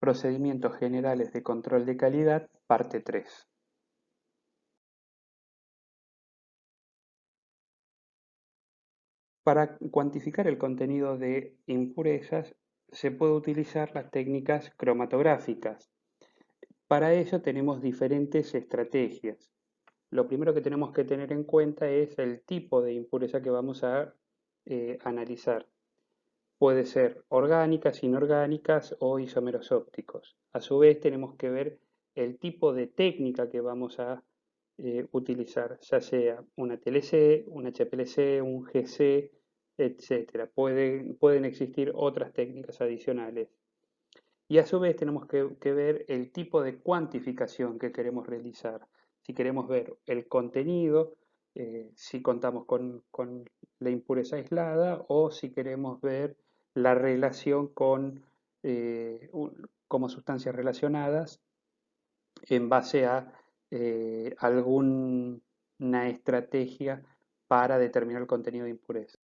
Procedimientos generales de control de calidad, parte 3. Para cuantificar el contenido de impurezas se puede utilizar las técnicas cromatográficas. Para ello tenemos diferentes estrategias. Lo primero que tenemos que tener en cuenta es el tipo de impureza que vamos a analizar. Puede ser orgánicas, inorgánicas o isómeros ópticos. A su vez tenemos que ver el tipo de técnica que vamos a utilizar, ya sea una TLC, un HPLC, un GC, etc. Pueden existir otras técnicas adicionales. Y a su vez tenemos que ver el tipo de cuantificación que queremos realizar. Si queremos ver el contenido, si contamos con la impureza aislada o si queremos ver la relación como sustancias relacionadas en base a alguna estrategia para determinar el contenido de impureza.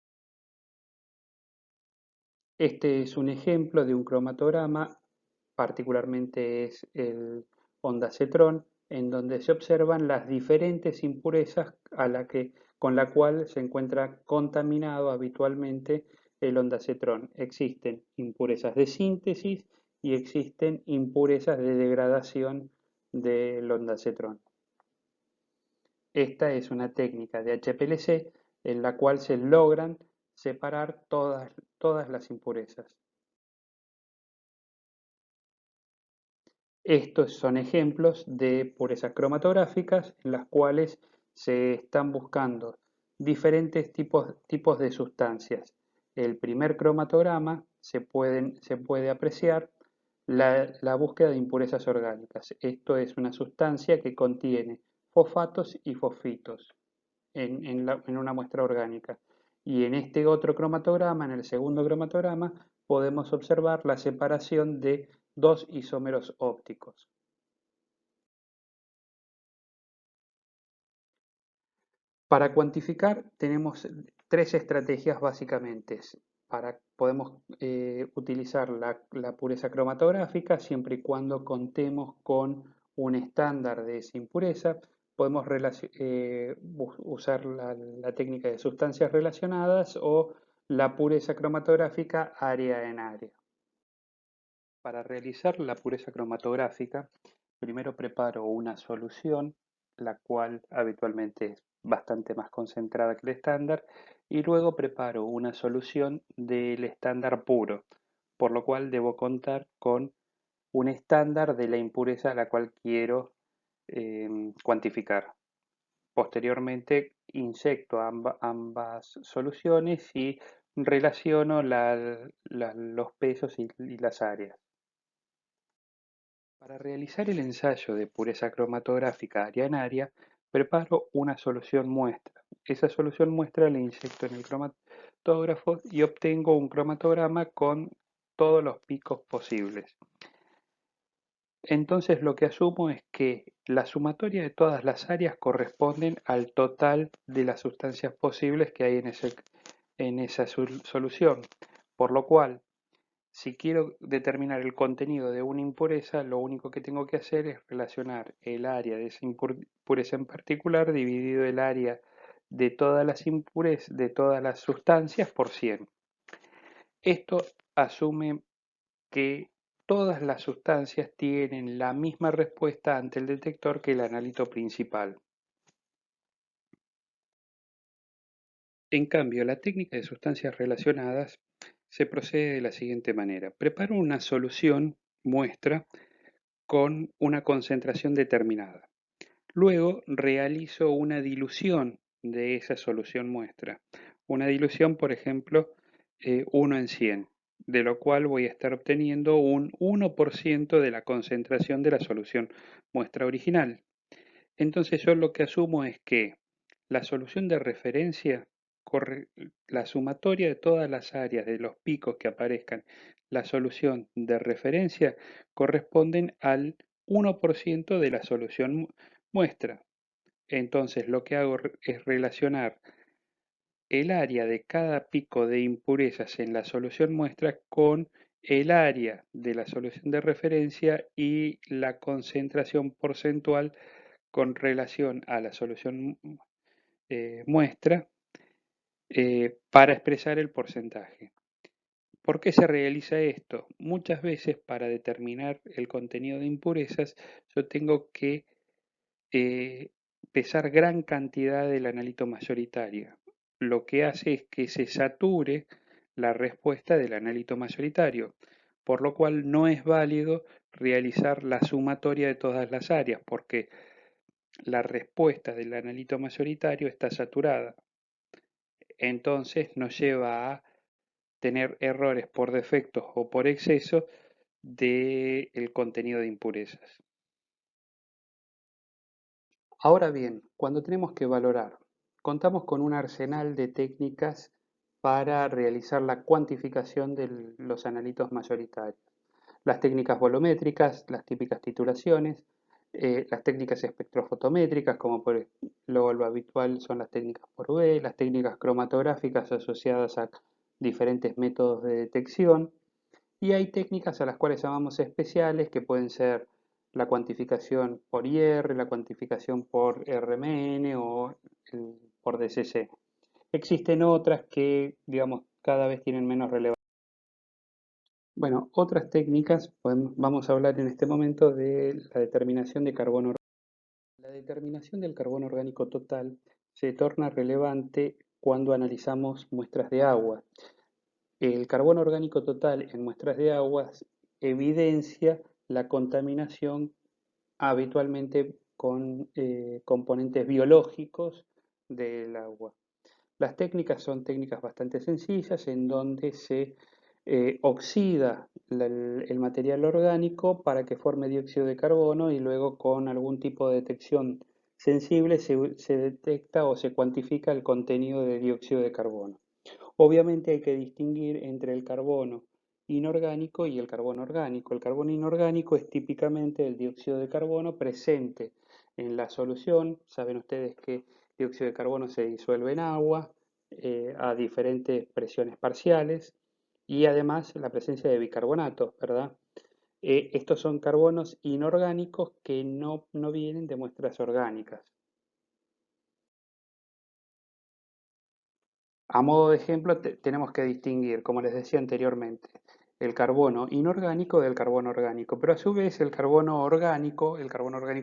Este es un ejemplo de un cromatograma, particularmente es el ondacetrón, en donde se observan las diferentes impurezas con la cual se encuentra contaminado habitualmente el ondacetrón. Existen impurezas de síntesis y existen impurezas de degradación del ondacetrón. Esta es una técnica de HPLC en la cual se logran separar todas las impurezas. Estos son ejemplos de purezas cromatográficas en las cuales se están buscando diferentes tipos de sustancias. El primer cromatograma se puede apreciar la búsqueda de impurezas orgánicas. Esto es una sustancia que contiene fosfatos y fosfitos en una muestra orgánica. Y en este otro cromatograma, en el segundo cromatograma, podemos observar la separación de dos isómeros ópticos. Para cuantificar tenemos tres estrategias básicamente. Podemos utilizar la pureza cromatográfica siempre y cuando contemos con un estándar de esa impureza. Podemos usar la técnica de sustancias relacionadas o la pureza cromatográfica área en área. Para realizar la pureza cromatográfica, primero preparo una solución, la cual habitualmente es bastante más concentrada que el estándar, y luego preparo una solución del estándar puro, por lo cual debo contar con un estándar de la impureza a la cual quiero cuantificar. Posteriormente inyecto ambas soluciones y relaciono los pesos y las áreas. Para realizar el ensayo de pureza cromatográfica área en área, preparo una solución muestra. Esa solución muestra la inyecto en el cromatógrafo y obtengo un cromatograma con todos los picos posibles. Entonces lo que asumo es que la sumatoria de todas las áreas corresponden al total de las sustancias posibles que hay en esa solución. Por lo cual, si quiero determinar el contenido de una impureza, lo único que tengo que hacer es relacionar el área de esa impureza en particular dividido el área de todas las impurezas, de todas las sustancias por 100. Esto asume que todas las sustancias tienen la misma respuesta ante el detector que el analito principal. En cambio, la técnica de sustancias relacionadas se procede de la siguiente manera. Preparo una solución muestra con una concentración determinada. Luego realizo una dilución de esa solución muestra. Una dilución, por ejemplo, 1 en 100, de lo cual voy a estar obteniendo un 1% de la concentración de la solución muestra original. Entonces yo lo que asumo es que la solución de referencia, la sumatoria de todas las áreas de los picos que aparezcan, la solución de referencia corresponden al 1% de la solución muestra. Entonces lo que hago es relacionar el área de cada pico de impurezas en la solución muestra con el área de la solución de referencia y la concentración porcentual con relación a la solución muestra para expresar el porcentaje. ¿Por qué se realiza esto? Muchas veces para determinar el contenido de impurezas yo tengo que eh, pesar gran cantidad del analito mayoritario. Lo que hace es que se sature la respuesta del analito mayoritario, por lo cual no es válido realizar la sumatoria de todas las áreas, porque la respuesta del analito mayoritario está saturada. Entonces nos lleva a tener errores por defectos o por exceso del contenido de impurezas. Ahora bien, cuando tenemos que valorar, contamos con un arsenal de técnicas para realizar la cuantificación de los analitos mayoritarios. Las técnicas volumétricas, las típicas titulaciones, las técnicas espectrofotométricas, como por lo habitual son las técnicas por UV, las técnicas cromatográficas asociadas a diferentes métodos de detección, y hay técnicas a las cuales llamamos especiales, que pueden ser la cuantificación por IR, la cuantificación por RMN o por DCC. Existen otras que, digamos, cada vez tienen menos relevancia. Bueno, otras técnicas, vamos a hablar en este momento de la determinación de carbono orgánico. La determinación del carbono orgánico total se torna relevante cuando analizamos muestras de agua. El carbono orgánico total en muestras de aguas evidencia la contaminación habitualmente con componentes biológicos del agua. Las técnicas son técnicas bastante sencillas en donde se oxida el material orgánico para que forme dióxido de carbono y luego con algún tipo de detección sensible se detecta o se cuantifica el contenido de dióxido de carbono. Obviamente hay que distinguir entre el carbono inorgánico y el carbono orgánico. El carbono inorgánico es típicamente el dióxido de carbono presente en la solución. Saben ustedes que el dióxido de carbono se disuelve en agua a diferentes presiones parciales y además la presencia de bicarbonatos, ¿verdad? Estos son carbonos inorgánicos que no vienen de muestras orgánicas. A modo de ejemplo, tenemos que distinguir, como les decía anteriormente, el carbono inorgánico del carbono orgánico, pero a su vez el carbono orgánico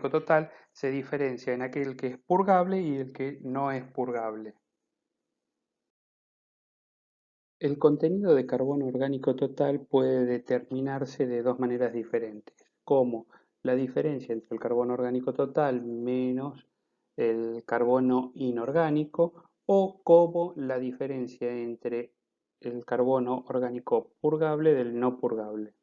total, se diferencia en aquel que es purgable y el que no es purgable. El contenido de carbono orgánico total puede determinarse de dos maneras diferentes, como la diferencia entre el carbono orgánico total menos el carbono inorgánico o como la diferencia entre el carbono orgánico purgable del no purgable.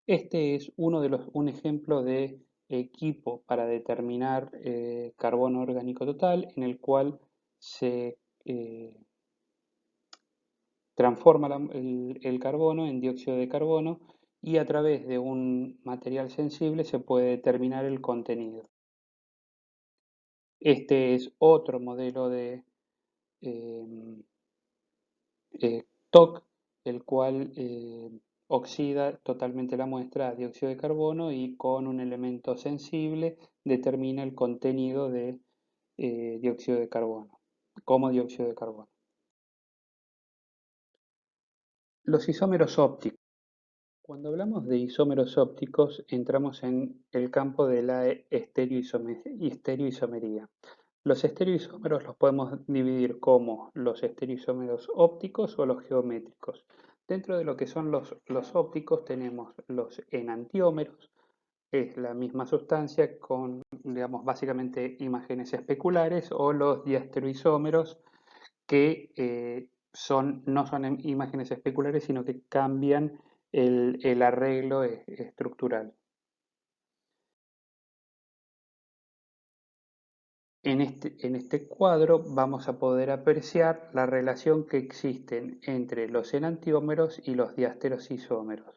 Este es un ejemplo de equipo para determinar carbono orgánico total en el cual se transforma el carbono en dióxido de carbono y a través de un material sensible se puede determinar el contenido. Este es otro modelo de eh, TOC, el cual oxida totalmente la muestra a dióxido de carbono y con un elemento sensible determina el contenido de dióxido de carbono, como dióxido de carbono. Los isómeros ópticos. Cuando hablamos de isómeros ópticos, entramos en el campo de la estereoisomería. Los estereoisómeros los podemos dividir como los estereoisómeros ópticos o los geométricos. Dentro de lo que son los ópticos tenemos los enantiómeros, es la misma sustancia con, digamos, básicamente imágenes especulares, o los diastereoisómeros que no son imágenes especulares, sino que cambian el arreglo estructural. En este cuadro vamos a poder apreciar la relación que existen entre los enantiómeros y los diásteros isómeros.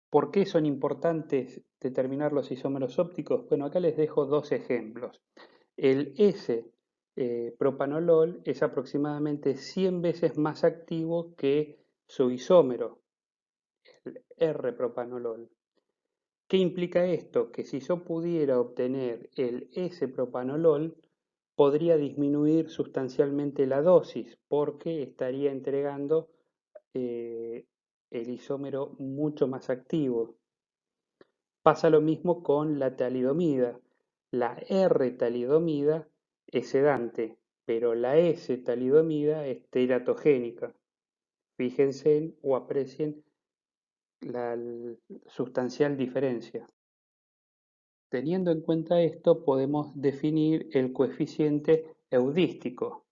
¿Por qué son importantes determinar los isómeros ópticos? Bueno, acá les dejo dos ejemplos. El S-propanolol es aproximadamente 100 veces más activo que su isómero, el R-propanolol. ¿Qué implica esto? Que si yo pudiera obtener el S-propanolol, podría disminuir sustancialmente la dosis porque estaría entregando eh, el isómero mucho más activo. Pasa lo mismo con la talidomida. La R-talidomida es sedante, pero la S-talidomida es teratogénica. Fíjense o aprecien la sustancial diferencia. Teniendo en cuenta esto, podemos definir el coeficiente eudístico,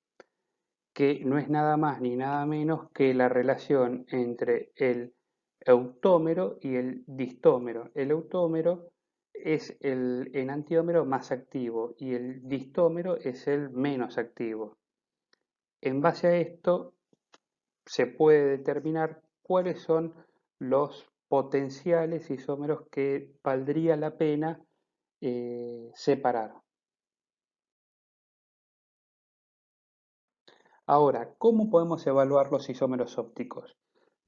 que no es nada más ni nada menos que la relación entre el eutómero y el distómero. El eutómero es el enantiómero más activo y el distómero es el menos activo. En base a esto se puede determinar cuáles son los potenciales isómeros que valdría la pena separar. Ahora, ¿cómo podemos evaluar los isómeros ópticos?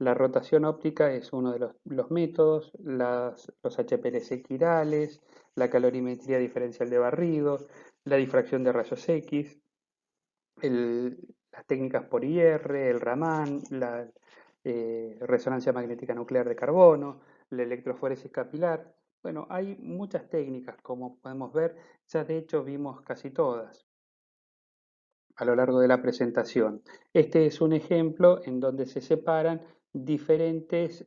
La rotación óptica es uno de los métodos, los HPLC quirales, la calorimetría diferencial de barrido, la difracción de rayos X, las técnicas por IR, el Raman, la resonancia magnética nuclear de carbono, la electroforesis capilar. Bueno, hay muchas técnicas, como podemos ver, ya de hecho vimos casi todas a lo largo de la presentación. Este es un ejemplo en donde se separan diferentes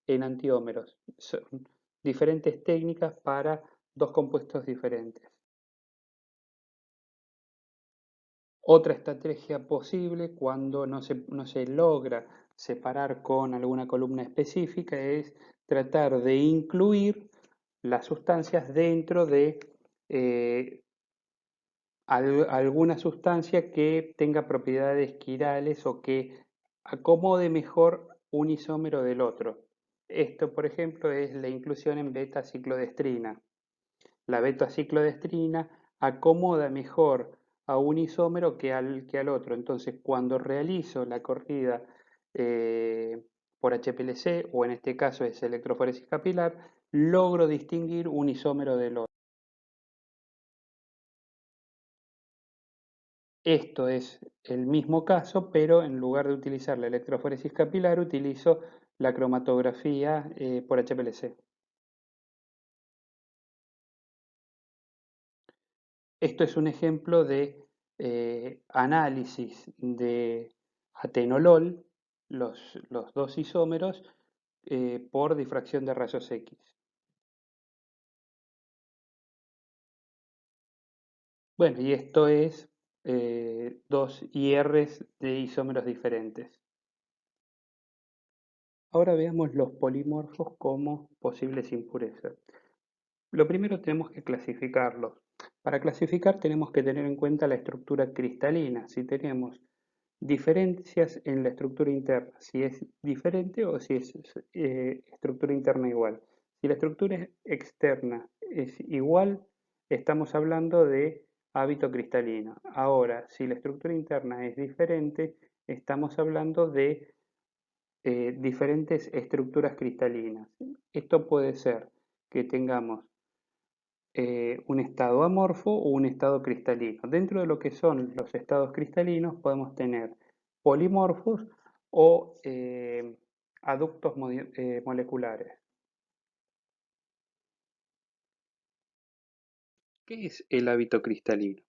enantiómeros. Son diferentes técnicas para dos compuestos diferentes. Otra estrategia posible cuando no se logra separar con alguna columna específica es tratar de incluir las sustancias dentro de alguna sustancia que tenga propiedades quirales o que acomode mejor un isómero del otro. Esto, por ejemplo, es la inclusión en beta-ciclodestrina. La beta-ciclodestrina acomoda mejor a un isómero que al otro. Entonces, cuando realizo la corrida por HPLC, o en este caso es electroforesis capilar, logro distinguir un isómero del otro. Esto es el mismo caso, pero en lugar de utilizar la electroforesis capilar, utilizo la cromatografía por HPLC. Esto es un ejemplo de análisis de atenolol, los dos isómeros, por difracción de rayos X. Bueno, y esto es dos IRs de isómeros diferentes. Ahora veamos los polimorfos como posibles impurezas. Lo primero tenemos que clasificarlos. Para clasificar tenemos que tener en cuenta la estructura cristalina. Si tenemos diferencias en la estructura interna, si es diferente o si es estructura interna igual. Si la estructura externa es igual, estamos hablando de hábito cristalino. Ahora, si la estructura interna es diferente, estamos hablando de diferentes estructuras cristalinas. Esto puede ser que tengamos un estado amorfo o un estado cristalino. Dentro de lo que son los estados cristalinos podemos tener polimorfos o aductos moleculares. ¿Qué es el hábito cristalino?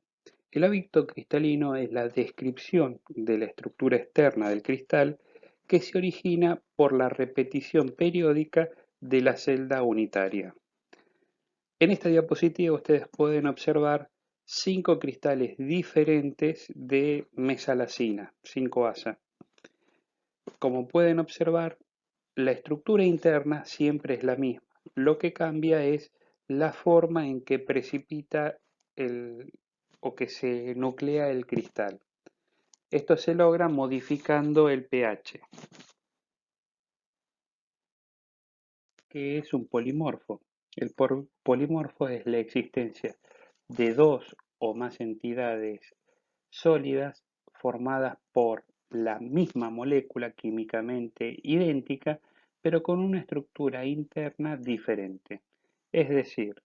El hábito cristalino es la descripción de la estructura externa del cristal que se origina por la repetición periódica de la celda unitaria. En esta diapositiva ustedes pueden observar 5 cristales diferentes de mesalacina, 5-asa. Como pueden observar, la estructura interna siempre es la misma. Lo que cambia es la forma en que precipita o que se nuclea el cristal. Esto se logra modificando el pH. ¿Qué es un polimorfo? Polimorfo es la existencia de dos o más entidades sólidas formadas por la misma molécula químicamente idéntica, pero con una estructura interna diferente. Es decir,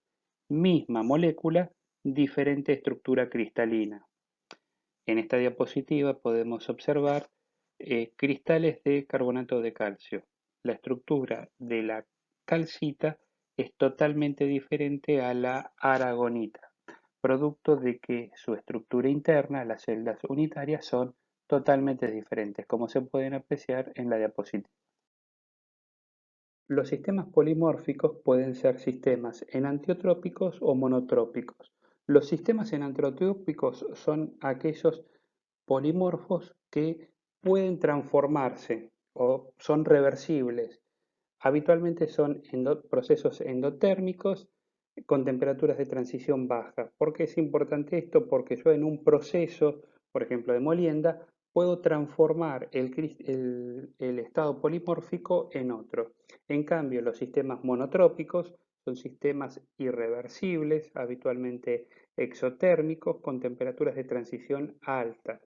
misma molécula, diferente estructura cristalina. En esta diapositiva podemos observar cristales de carbonato de calcio. La estructura de la calcita es totalmente diferente a la aragonita, producto de que su estructura interna, las celdas unitarias, son totalmente diferentes, como se pueden apreciar en la diapositiva. Los sistemas polimórficos pueden ser sistemas enantiotrópicos o monotrópicos. Los sistemas enantiotrópicos son aquellos polimorfos que pueden transformarse o son reversibles. Habitualmente son procesos endotérmicos con temperaturas de transición baja. ¿Por qué es importante esto? Porque yo en un proceso, por ejemplo, de molienda, puedo transformar el estado polimórfico en otro. En cambio, los sistemas monotrópicos son sistemas irreversibles, habitualmente exotérmicos, con temperaturas de transición altas.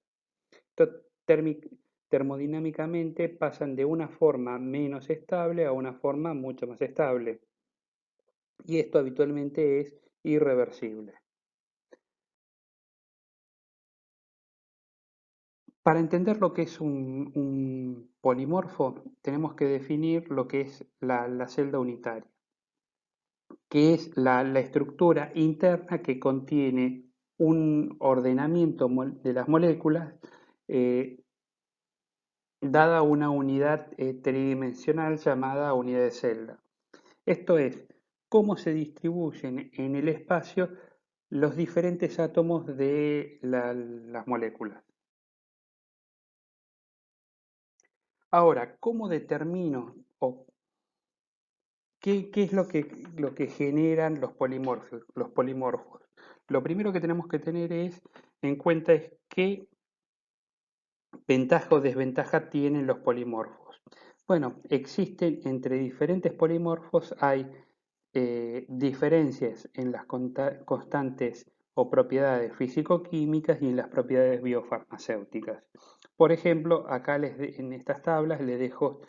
Termodinámicamente pasan de una forma menos estable a una forma mucho más estable. Y esto habitualmente es irreversible. Para entender lo que es un polimorfo, tenemos que definir lo que es la celda unitaria, que es la estructura interna que contiene un ordenamiento de las moléculas eh, dada una unidad tridimensional llamada unidad de celda. Esto es, cómo se distribuyen en el espacio los diferentes átomos de las moléculas. Ahora, ¿cómo determino o qué es lo que generan los polimorfos, los polimorfos? Lo primero que tenemos que tener en cuenta es qué ventaja o desventaja tienen los polimorfos. Bueno, existen entre diferentes polimorfos, hay diferencias en las constantes o propiedades físico-químicas y en las propiedades biofarmacéuticas. Por ejemplo, acá en estas tablas les dejo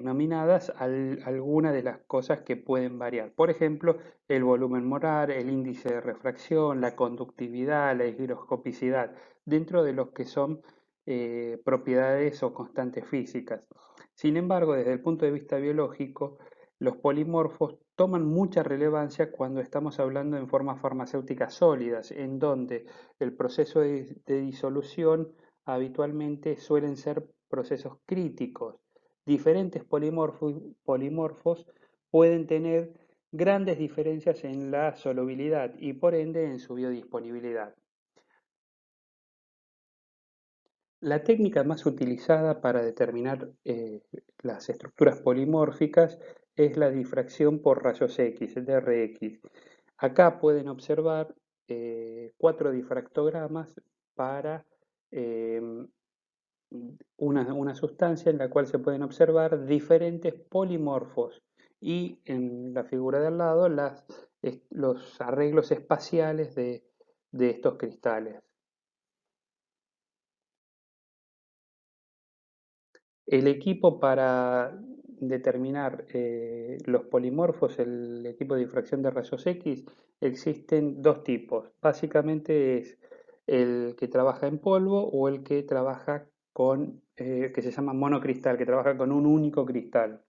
nominadas algunas de las cosas que pueden variar. Por ejemplo, el volumen molar, el índice de refracción, la conductividad, la higroscopicidad, dentro de los que son propiedades o constantes físicas. Sin embargo, desde el punto de vista biológico, los polimorfos toman mucha relevancia cuando estamos hablando en formas farmacéuticas sólidas, en donde el proceso de disolución habitualmente suelen ser procesos críticos. Diferentes polimorfos pueden tener grandes diferencias en la solubilidad y por ende en su biodisponibilidad. La técnica más utilizada para determinar las estructuras polimórficas es la difracción por rayos X, el DRX. Acá pueden observar 4 difractogramas para eh, una sustancia en la cual se pueden observar diferentes polimorfos y en la figura de al lado los arreglos espaciales de estos cristales. El equipo para determinar los polimorfos, el equipo de difracción de rayos X, existen dos tipos. Básicamente es el que trabaja en polvo o el que trabaja que se llama monocristal, que trabaja con un único cristal.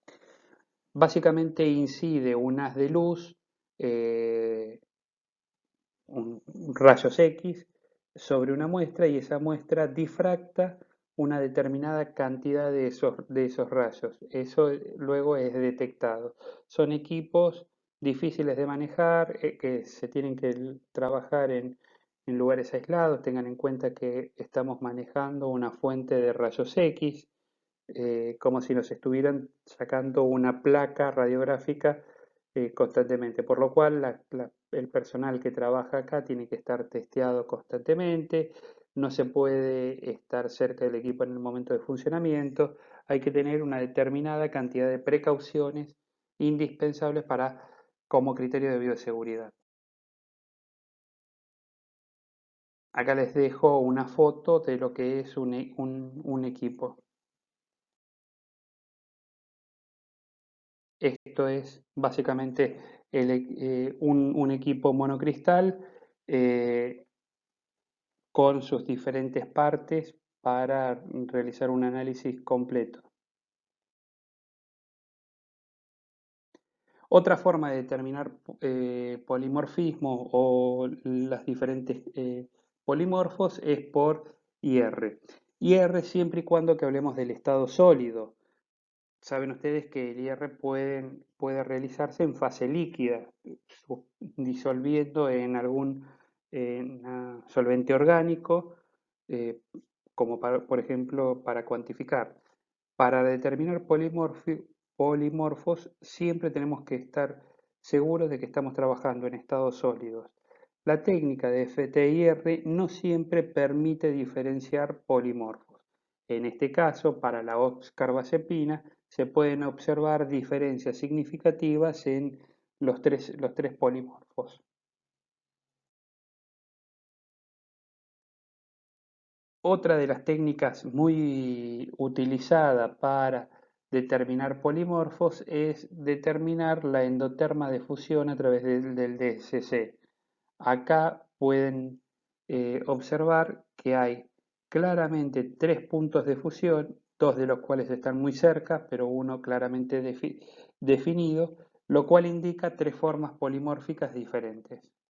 Básicamente incide un haz de luz, eh, rayos X sobre una muestra y esa muestra difracta una determinada cantidad de esos rayos. Eso luego es detectado. Son equipos difíciles de manejar, que se tienen que trabajar en lugares aislados. Tengan en cuenta que estamos manejando una fuente de rayos X, como si nos estuvieran sacando una placa radiográfica constantemente, por lo cual el personal que trabaja acá tiene que estar testeado constantemente, no se puede estar cerca del equipo en el momento de funcionamiento, hay que tener una determinada cantidad de precauciones indispensables como criterio de bioseguridad. Acá les dejo una foto de lo que es un equipo. Esto es básicamente un equipo monocristal eh, con sus diferentes partes para realizar un análisis completo. Otra forma de determinar polimorfismo o las diferentes polimorfos es por IR. IR siempre y cuando que hablemos del estado sólido. Saben ustedes que el IR puede realizarse en fase líquida, disolviendo en algún solvente orgánico, eh, como por ejemplo para cuantificar. Para determinar polimorfos siempre tenemos que estar seguros de que estamos trabajando en estados sólidos. La técnica de FTIR no siempre permite diferenciar polimorfos. En este caso, para la oxcarbazepina, se pueden observar diferencias significativas en los tres polimorfos. Otra de las técnicas muy utilizada para determinar polimorfos es determinar la endoterma de fusión a través del DSC. Acá pueden observar que hay claramente tres puntos de fusión, dos de los cuales están muy cerca, pero uno claramente definido, lo cual indica tres formas polimórficas diferentes.